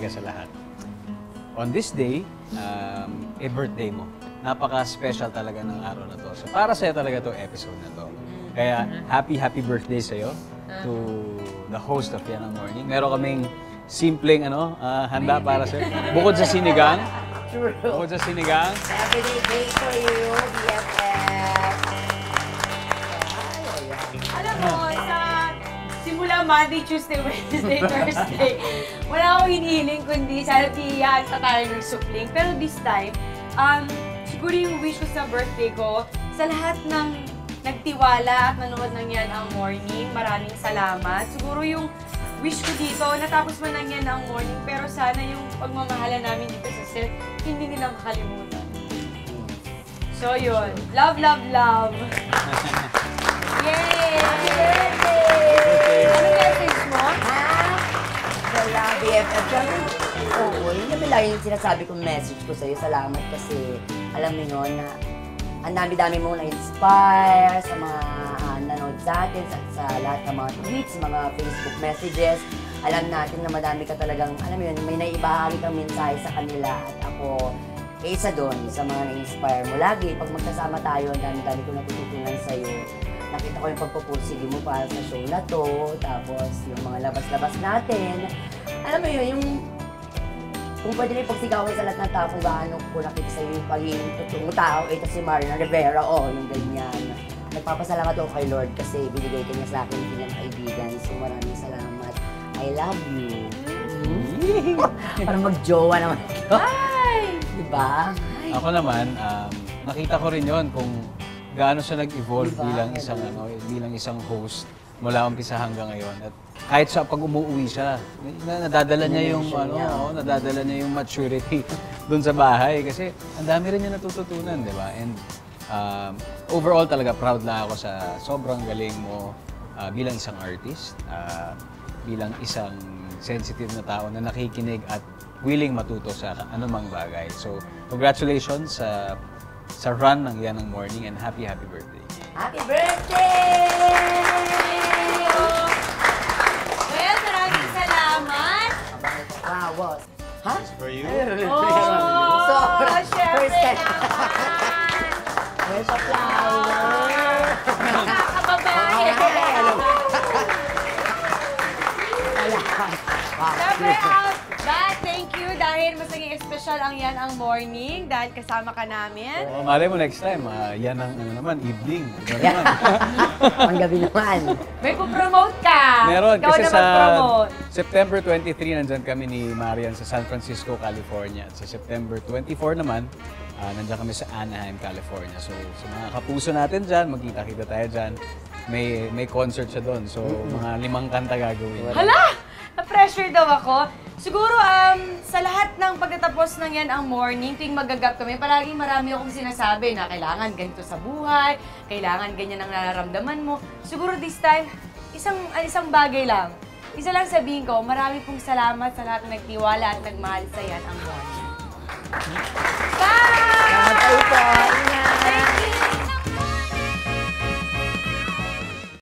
sa lahat. On this day, birthday mo. Napaka-special talaga ng araw na to. So para sa'yo talaga itong episode na to. Kaya happy birthday sa'yo to the host of Yan ang Morning. Meron kaming simpleng handa para sa'yo. Bukod sa sinigang. Bukod sa sinigang. Happy day for you, BFF. Alam mo, sa simula Monday, Tuesday, Wednesday, Thursday, wala akong hinihiling kundi sana tiyahan sa tayo ng supling. Pero this time, siguro yung wish ko sa birthday ko, sa lahat ng nagtiwala at nanood ng Yan ang Morning, maraming salamat. Siguro yung wish ko dito, natapos man ng Yan ang Morning, pero sana yung pagmamahala namin dito sa set, hindi nila makalimutan. So yun, love, love, love! Yay! Happy birthday! Ano message mo? Ha? Wala, BFF. Oo, yun naman lang yung sinasabi kong message ko sa'yo. Salamat kasi alam mo yun na ang dami-dami mong na-inspire sa mga nanood sa atin, sa lahat ng mga tweets, mga Facebook messages. Alam natin na madami ka talagang, alam mo yun, may naibahagi kang mensahe sa kanila at ako, isa doon sa mga na-inspire mo. Lagi, pag magkasama tayo, ang dami-dami ko natututunan sa'yo. Nakita ko yung pagpupursige mo para sa show na to, tapos yung mga labas-labas natin. Alam mo yun, yung kung pwede rin pagsigawan sa lahat ng tao kung gaano ko nakita sa'yo yung pagiging totoong tao, ito si Mariana Rivera, yung ganyan. Nagpapasalamat ako kay Lord kasi binigay ka niya sa akin bilang kaibigan. So maraming salamat. I love you. Parang mag-jowa naman ito. Ay! Diba? Ako naman, nakita ko rin yon kung gaano siya nag-evolve Diba? bilang isang host mula umpisa hanggang ngayon. At kahit sa pag umuwi siya, nadadala niya yung nadadala niya yung maturity doon sa bahay kasi ang dami rin niya natututunan, 'di ba? And overall talaga proud lang ako sa sobrang galing mo bilang isang artist, bilang isang sensitive na tao na nakikinig at willing matuto sa anumang bagay. So, congratulations sa run ng Yan ang Morning and happy birthday. Happy birthday! Well, maraming salamat! Wow, boss. Ha? For you? So, syempre first time. naman! Where's the flower? Nakakababae! Syempre, thank you dahil mas naging espesyal ang Yan ang Morning dahil kasama ka namin. Malay mo next time, yan ang evening. Ang gabi naman. May pupromote ka! Meron, Ikaw kasi na sa mag-promote. September 23, nandyan kami ni Marian sa San Francisco, California. At sa September 24 naman, nandyan kami sa Anaheim, California. So, sa mga kapuso natin dyan, magkita-kita tayo dyan. May concert siya doon. So, mga 5 kanta gagawin. Hala! Na-pressure daw ako. Siguro, sa lahat ng pagtatapos ng Yan ang Morning, tuwing magagap kami, palaging marami akong sinasabi na kailangan ganito sa buhay, kailangan ganyan ang nararamdaman mo. Siguro this time, isang bagay lang. Isa lang sabihin ko, marami pong salamat sa lahat ng nagtiwala at nagmahal sa Yan ang Morning. Bye! Bye po! Ingat! Thank you!